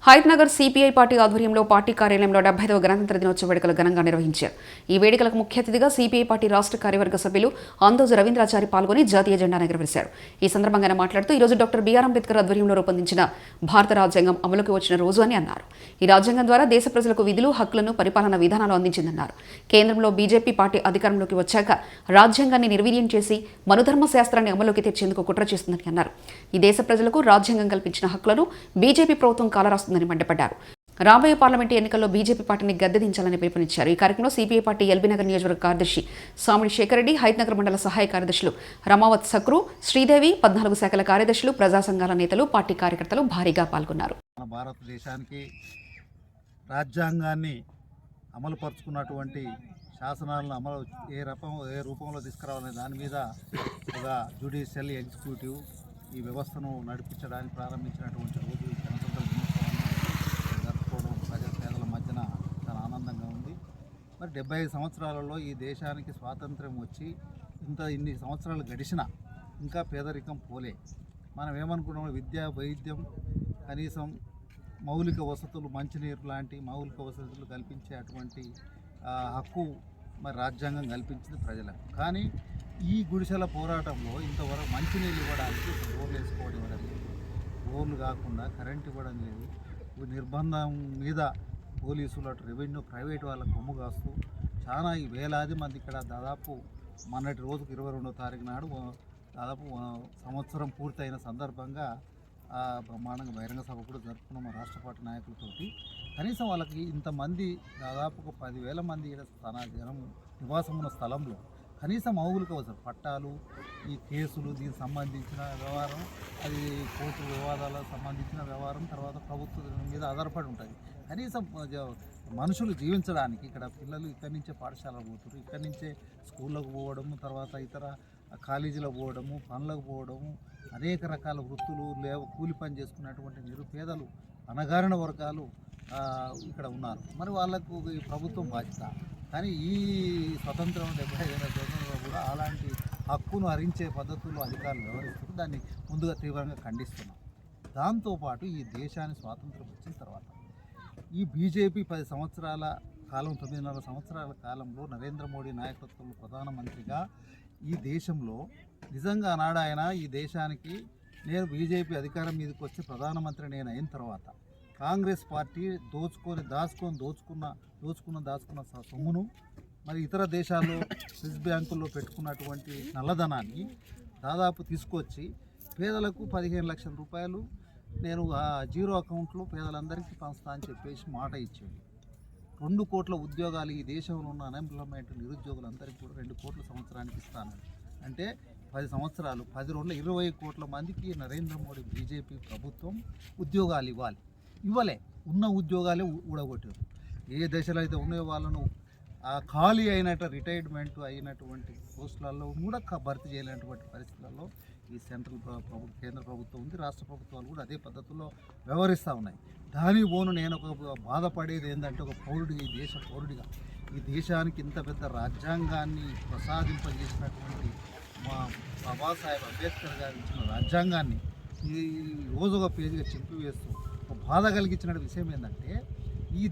Hayathnagar CPI party ఆధ్వర్యంలో party కార్యాలయంలో 70వ గణతంత్ర దినోత్సవ వేడుకలు ఘనంగా నిర్వహించారు. ఈ వేడుకలకు ముఖ్య అతిథిగా సిపిఐ పార్టీ రాష్ట్ర కార్యవర్గ సభ్యులు అందోజు రవీంద్రాచారి పాల్గొని జాతీయ జెండాను ఎగురవేశారు. ఈ సందర్భంగా ఆయన మాట్లాడుతూ ఈరోజు డాక్టర్ బిఆర్ అంబేద్కర్ ఆధ్వర్యంలో రూపొందించిన భారత రాజ్యాంగం అమలుకి వచ్చిన రోజు అని అన్నారు. ఈ రాజ్యాంగం ద్వారా దేశ ప్రజలకు విధులు, హక్కులను, పరిపాలనా విధానాలు అందించిందన్నారు. కేంద్రంలో బీజేపీ పార్టీ అధికారంలోకి వచ్చాక రాజ్యాంగాన్ని నిర్వీర్యం చేసి మనుధర్మ శాస్త్రాన్ని అమలుకి తెచ్చేందుకు కుట్ర చేస్తుందని అన్నారు. ఈ దేశ ప్రజలకు రాజ్యాంగం కల్పించిన హక్కులను బీజేపీ ప్రభుత్వం కాలరాస్తుందని మండిపడ్డారు. రాబోయే పార్లమెంటు ఎన్నికల్లో బీజేపీ పార్టీని గద్దెదించాలని పిలుపునిచ్చారు. ఈ కార్యక్రమంలో సిపిఐ పార్టీ ఎల్బీనగర్ నియోజకవర్గ కార్యదర్శి సామిడి శేఖర్ రెడ్డి, హైదనగర్ మండల సహాయ కార్యదర్శులు రమావత్ సక్రు, శ్రీదేవి, 14 శాఖల కార్యదర్శులు, ప్రజా సంఘాల నేతలు, పార్టీ కార్యకర్తలు భారీగా పాల్గొన్నారు. మన భారతదేశానికి రాజ్యాంగాన్ని అమలుపరుచుకున్నటువంటి శాసనాలను ఏ రూపంలో తీసుకురావాలనే దాని మీద ఒక జ్యుడిషియల్, ఎగ్జిక్యూటివ్ ఈ వ్యవస్థను నడిపించడానికి ప్రారంభించినటువంటి రోజు గణతంత్ర దినోత్సవాన్ని జరుపుకోవడం పేదల మధ్యన చాలా ఆనందంగా ఉంది. మరి 75 సంవత్సరాలలో ఈ దేశానికి స్వాతంత్ర్యం వచ్చి ఇన్ని సంవత్సరాలు గడిచినా ఇంకా పేదరికం పోలే. మనం ఏమనుకున్నాం, విద్య, వైద్యం, కనీసం మౌలిక వసతులు, మంచినీరు లాంటి మౌలిక వసతులు కల్పించే అటువంటి హక్కు మరి రాజ్యాంగం కల్పించింది ప్రజలకు. కానీ ఈ గుడిసెల పోరాటంలో ఇంతవరకు మంచినీళ్ళు ఇవ్వడానికి బోర్లు వేసుకోవడం ఇవ్వడం లేదు, బోర్లు కాకుండా కరెంట్ ఇవ్వడం లేదు. నిర్బంధం మీద పోలీసులు, అటు రెవెన్యూ, ప్రైవేట్ వాళ్ళకు కొమ్ము కాస్తూ చాలా వేలాది మంది ఇక్కడ దాదాపు మొన్నటి రోజుకు 22వ తారీఖు నాడు దాదాపు సంవత్సరం పూర్తయిన సందర్భంగా బ్రహ్మాండంగా బహిరంగ సభ కూడా జరుపుకున్నాం మా రాష్ట్ర పార్టీ నాయకులతోటి. కనీసం వాళ్ళకి ఇంతమంది దాదాపు ఒక 10,000 మంది జనం నివాసం ఉన్న స్థలంలో కనీసం మౌలిక అవసరం పట్టాలు, ఈ కేసులు, దీనికి సంబంధించిన వ్యవహారం, అది కోర్టు వివాదాలకు సంబంధించిన వ్యవహారం తర్వాత ప్రభుత్వం మీద ఆధారపడి ఉంటుంది. కనీసం మనుషులు జీవించడానికి ఇక్కడ పిల్లలు ఇక్కడి నుంచే పాఠశాలకు పోతారు, ఇక్కడి నుంచే స్కూళ్ళకు పోవడము, తర్వాత ఇతర కాలేజీలకు పోవడము, పనులకు పోవడము, అనేక రకాల వృత్తులు కూలి పని చేసుకున్నటువంటి నిరుపేదలు, అణగారిన వర్గాలు ఇక్కడ ఉన్నారు. మరి వాళ్లకు ఈ ప్రభుత్వం బాధ్యత. కానీ ఈ స్వతంత్రం 75 స్వతంత్రంలో కూడా అలాంటి హక్కును హరించే పద్ధతుల్లో అధికారులు వ్యవహరిస్తూ దాన్ని ముందుగా తీవ్రంగా ఖండిస్తున్నాం. దాంతోపాటు ఈ దేశాన్ని స్వాతంత్రం వచ్చిన తర్వాత ఈ బీజేపీ 10 సంవత్సరాల కాలం, 9.5 సంవత్సరాల కాలంలో నరేంద్ర మోడీ నాయకత్వంలో ప్రధానమంత్రిగా ఈ దేశంలో నిజంగా నాడు ఆయన ఈ దేశానికి నేను బీజేపీ అధికారం మీదకి వచ్చి ప్రధానమంత్రి నేను అయిన తర్వాత కాంగ్రెస్ పార్టీ దాచుకున్న సొమ్మును మరి ఇతర దేశాల్లో స్విస్ బ్యాంకుల్లో పెట్టుకున్నటువంటి నల్లధనాన్ని దాదాపు తీసుకొచ్చి పేదలకు 15 లక్షల రూపాయలు నేను జీరో అకౌంట్లో పేదలందరికీ పంచుతా అని చెప్పేసి మాట ఇచ్చాడు. 2 కోట్ల ఉద్యోగాలు ఈ దేశంలో ఉన్న అన్ఎంప్లాయ్మెంట్ నిరుద్యోగులందరికీ కూడా 2 కోట్ల సంవత్సరానికి ఇస్తాను అంటే 10 సంవత్సరాలు 10 రోజుల్లో 20 కోట్ల మందికి నరేంద్ర మోడీ బీజేపీ ప్రభుత్వం ఉద్యోగాలు ఇవ్వలే. ఉన్న ఉద్యోగాలే ఊడగొట్టారు. ఏ దశలో అయితే ఉన్నాయో వాళ్ళను ఖాళీ రిటైర్మెంట్ అయినటువంటి పోస్టులలో కూడా భర్తీ చేయలేనటువంటి పరిస్థితులలో ఈ కేంద్ర ప్రభుత్వం ఉంది, రాష్ట్ర ప్రభుత్వాలు కూడా అదే పద్ధతుల్లో వ్యవహరిస్తూ ఉన్నాయి. దానికి పోను నేను ఒక బాధపడేది ఏంటంటే, ఒక పౌరుడిగా, ఈ దేశ పౌరుడిగా ఈ దేశానికి ఇంత పెద్ద రాజ్యాంగాన్ని ప్రసాదింపజేసినటువంటి మా బాబాసాహెబ్ అంబేద్కర్ గారు ఇచ్చిన రాజ్యాంగాన్ని ఈ రోజు ఒక పేజీగా చింపివేస్తూ ఒక బాధ కలిగించిన విషయం ఏంటంటే, ఈ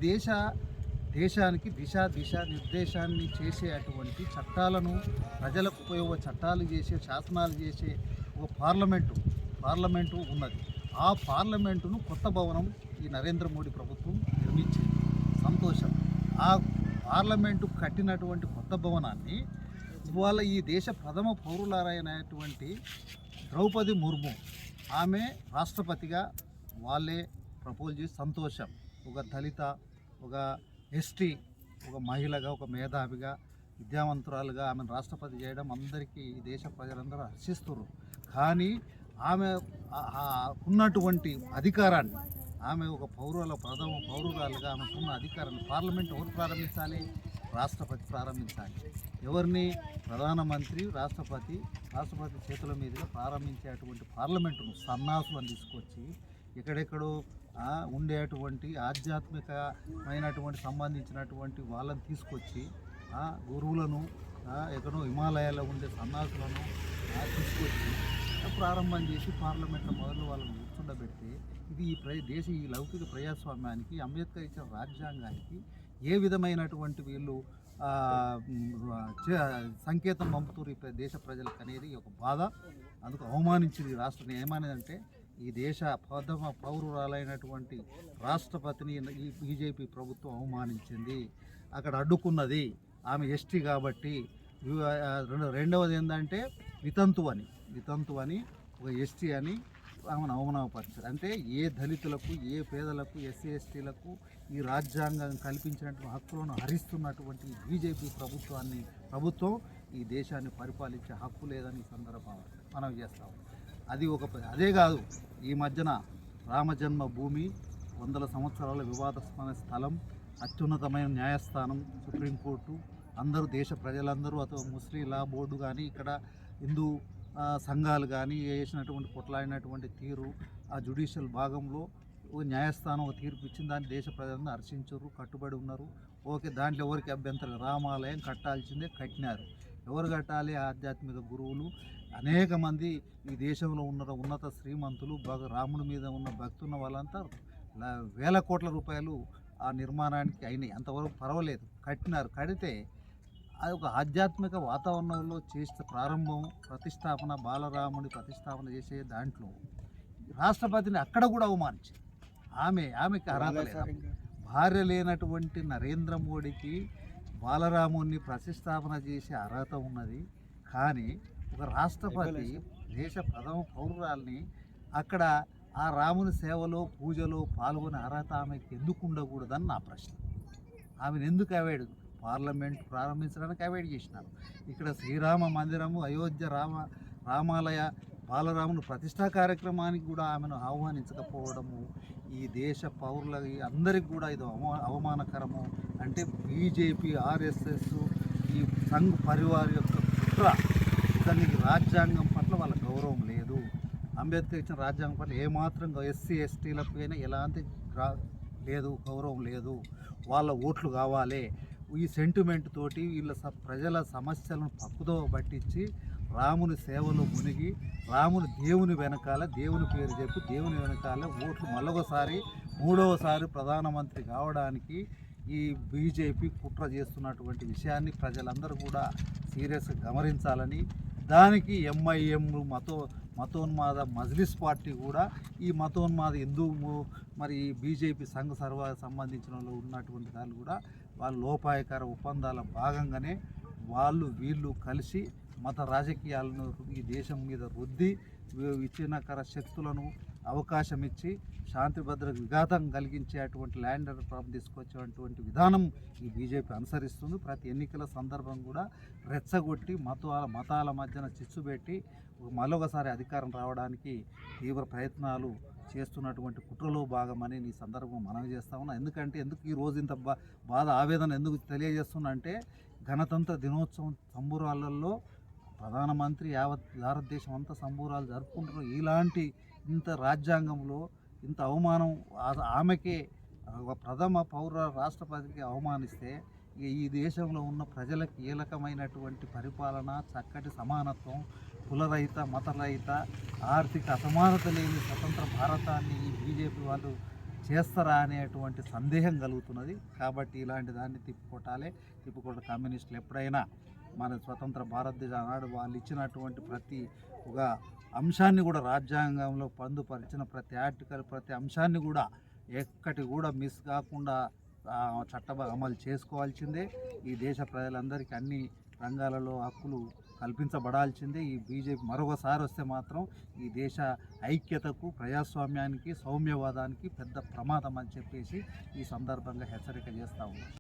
దేశానికి దిశ నిర్దేశాన్ని చేసే అటువంటి చట్టాలను, ప్రజలకు ఉపయోగ చట్టాలు చేసే, శాసనాలు చేసే ఒక పార్లమెంటు ఉన్నది. ఆ పార్లమెంటును కొత్త భవనం ఈ నరేంద్ర మోడీ ప్రభుత్వం నిర్మించింది. సంతోషం. ఆ పార్లమెంటు కట్టినటువంటి కొత్త భవనాన్ని ఇవాళ ఈ దేశ ప్రథమ పౌరులైనటువంటి ద్రౌపది ముర్ము ఆమె రాష్ట్రపతిగా వాళ్ళే ప్రపోజ్ చేసి సంతోషం. ఒక దళిత, ఒక ఎస్టీ, ఒక మహిళగా, ఒక మేధావిగా, విద్యావంతురాలుగా ఆమెను రాష్ట్రపతి చేయడం అందరికీ ఈ దేశ ప్రజలందరూ హర్షిస్తున్నారు. కానీ ఆమె ఉన్నటువంటి అధికారాన్ని, ఆమె ఒక ప్రథమ పౌరురాలుగా ఆమెకున్న అధికారాన్ని పార్లమెంట్ ఎవరు ప్రారంభించాలి? రాష్ట్రపతి ప్రారంభించాలి. ఎవరిని? ప్రధానమంత్రి, రాష్ట్రపతి చేతుల మీదుగా ప్రారంభించేటువంటి పార్లమెంటును సన్నాసులను తీసుకొచ్చి ఎక్కడెక్కడో ఉండేటువంటి ఆధ్యాత్మికమైనటువంటి సంబంధించినటువంటి వాళ్ళని తీసుకొచ్చి గురువులను, ఎక్కడో హిమాలయాల్లో ఉండే సన్నాసులను తీసుకొచ్చి ప్రారంభం చేసి పార్లమెంట్లో మొదలు వాళ్ళని కూర్చుండబెడితే ఇది ఈ లౌకిక ప్రజాస్వామ్యానికి, అంబేద్కర్ ఇచ్చిన రాజ్యాంగానికి ఏ విధమైనటువంటి వీళ్ళు సంకేతం పంపుతూ దేశ ప్రజలకు అనేది ఒక బాధ. అందుకు అవమానించింది రాష్ట్రం. ఏమనేదంటే ఈ దేశ ప్రథమ పౌరురాలైనటువంటి రాష్ట్రపతిని ఈ బీజేపీ ప్రభుత్వం అవమానించింది, అక్కడ అడ్డుకున్నది. ఆమె ఎస్టీ కాబట్టి. రెండవది ఏంటంటే వితంతు అని ఒక ఎస్టీ అని ఆమెను అవమానపరిచారు. అంటే ఏ దళితులకు, ఏ పేదలకు, ఎస్సీ ఎస్టీలకు ఈ రాజ్యాంగం కల్పించినటువంటి హక్కులను హరిస్తున్నటువంటి బీజేపీ ప్రభుత్వం ఈ దేశాన్ని పరిపాలించే హక్కు లేదని ఈ సందర్భంగా మనం చేస్తాం. అదే కాదు, ఈ మధ్యన రామజన్మ భూమి 100 సంవత్సరాల వివాదాస్పద స్థలం, అత్యున్నతమైన న్యాయస్థానం సుప్రీంకోర్టు, అందరూ దేశ ప్రజలందరూ అతను ముస్లిం లా బోర్డు కానీ ఇక్కడ హిందూ సంఘాలు కానీ వేసినటువంటి కొట్లాడినటువంటి తీరు, ఆ జ్యుడిషియల్ భాగంలో న్యాయస్థానం ఒక తీర్పు ఇచ్చిన దాన్ని దేశ ప్రజలందరూ హర్షించారు, కట్టుబడి ఉన్నారు. ఓకే, దాంట్లో ఎవరికి అభ్యంతరం, రామాలయం కట్టాల్సిందే, కట్టినారు. ఎవరు కట్టాలి? ఆధ్యాత్మిక గురువులు, అనేక మంది ఈ దేశంలో ఉన్న ఉన్నత శ్రీమంతులు, రాముడి మీద ఉన్న భక్తున్న వాళ్ళంతా వేల కోట్ల రూపాయలు ఆ నిర్మాణానికి అయినాయి. అంతవరకు పర్వాలేదు, కట్టినారు. కడితే అది ఒక ఆధ్యాత్మిక వాతావరణంలో చేసే ప్రారంభం, ప్రతిష్టాపన, బాలరాముడి ప్రతిష్టాపన చేసే దాంట్లో రాష్ట్రపతిని అక్కడ కూడా అవమానించింది. ఆమెకి అర్హత లేదు. భార్య లేనటువంటి నరేంద్ర మోడీకి బాలరాముడిని ప్రతిష్టాపన చేసే అర్హత ఉన్నది. కానీ ఒక రాష్ట్రపతి దేశ ప్రథమ పౌరురాల్ని అక్కడ ఆ రాముని సేవలో, పూజలో పాల్గొనే అర్హత ఆమెకి ఎందుకు ఉండకూడదని నా ప్రశ్న. ఆమెను ఎందుకు అవాయిడ్, పార్లమెంట్ ప్రారంభించడానికి అవాయిడ్ చేసినారు. ఇక్కడ శ్రీరామ మందిరము, అయోధ్య రామాలయ బాలరాముని ప్రతిష్టా కార్యక్రమానికి కూడా ఆమెను ఆహ్వానించకపోవడము ఈ దేశ పౌరుల అందరికి కూడా ఇది అవమానకరము. అంటే బీజేపీ, ఆర్ఎస్ఎస్, ఈ సంఘ్ పరివార్ యొక్క కుట్ర. దానికి రాజ్యాంగం పట్ల వాళ్ళ గౌరవం లేదు. అంబేద్కర్ ఇచ్చిన రాజ్యాంగం పట్ల ఏమాత్రం ఎస్సీ ఎస్టీలకు అయినా ఎలాంటి లేదు, గౌరవం లేదు. వాళ్ళ ఓట్లు కావాలి. ఈ సెంటిమెంట్ తోటి వీళ్ళ ప్రజల సమస్యలను పక్కుదో పట్టించి రాముని సేవలో మునిగి రాముని దేవుని వెనకాల, దేవుని పేరు చెప్పి దేవుని వెనకాల ఓట్లు మళ్ళొకసారి మూడవసారి ప్రధానమంత్రి కావడానికి ఈ బీజేపీ కుట్ర చేస్తున్నటువంటి విషయాన్ని ప్రజలందరూ కూడా సీరియస్గా గమనించాలని, దానికి ఎంఐఎం మతోన్మాద మజ్లిస్ పార్టీ కూడా ఈ మతోన్మాద హిందూ మరి బీజేపీ సంఘ సంబంధించిన వాళ్ళు ఉన్నటువంటి వాళ్ళు కూడా వాళ్ళ లోపాయకర ఒప్పందాల భాగంగానే వీళ్ళు కలిసి మత రాజకీయాలను ఈ దేశం మీద రుద్ది విచ్ఛిన్నకర శక్తులను అవకాశం ఇచ్చి శాంతి భద్రతకు విఘాతం కలిగించేటువంటి ల్యాండర్ ప్రాబ్లం తీసుకొచ్చేటువంటి విధానం ఈ బీజేపీ అనుసరిస్తుంది. ప్రతి ఎన్నికల సందర్భం కూడా రెచ్చగొట్టి మతాల మధ్యన చిచ్చు పెట్టి మరొకసారి అధికారం రావడానికి తీవ్ర ప్రయత్నాలు చేస్తున్నటువంటి కుట్రలో భాగమని ఈ సందర్భం మనవి చేస్తా ఉన్నా. ఎందుకు ఈ రోజు ఇంత బాధ, ఆవేదన ఎందుకు తెలియజేస్తున్నా అంటే, గణతంత్ర దినోత్సవం సంబురాలలో ప్రధానమంత్రి యావత్ భారతదేశం అంతా సంబూరాలు జరుపుకుంటున్నారు. ఇలాంటి ఇంత రాజ్యాంగంలో ఇంత అవమానం ఆమెకే ఒక ప్రథమ పౌర రాష్ట్రపతికి అవమానిస్తే ఈ దేశంలో ఉన్న ప్రజలకు కీలకమైనటువంటి పరిపాలన, చక్కటి సమానత్వం, కులరహిత, మతరహిత, ఆర్థిక అసమానత లేని స్వతంత్ర భారతాన్ని ఈ బీజేపీ వాళ్ళు చేస్తారా అనేటువంటి సందేహం కలుగుతున్నది. కాబట్టి ఇలాంటి దాన్ని తిప్పుకోవడం కమ్యూనిస్టులు ఎప్పుడైనా మన స్వతంత్ర భారతదేశం ఆనాడు వాళ్ళు ఇచ్చినటువంటి ప్రతి ఒక అంశాన్ని కూడా రాజ్యాంగంలో పొందుపరిచిన ప్రతి ఆర్టికల్, ప్రతి అంశాన్ని కూడా ఎక్కటి కూడా మిస్ కాకుండా అమలు చేసుకోవాల్సిందే. ఈ దేశ ప్రజలందరికీ అన్ని రంగాలలో హక్కులు కల్పించబడాల్సిందే. ఈ బీజేపీ మరొకసారి వస్తే మాత్రం ఈ దేశ ఐక్యతకు, ప్రజాస్వామ్యానికి, సౌమ్యవాదానికి పెద్ద ప్రమాదం అని చెప్పేసి ఈ సందర్భంగా హెచ్చరిక చేస్తూ ఉన్నాం.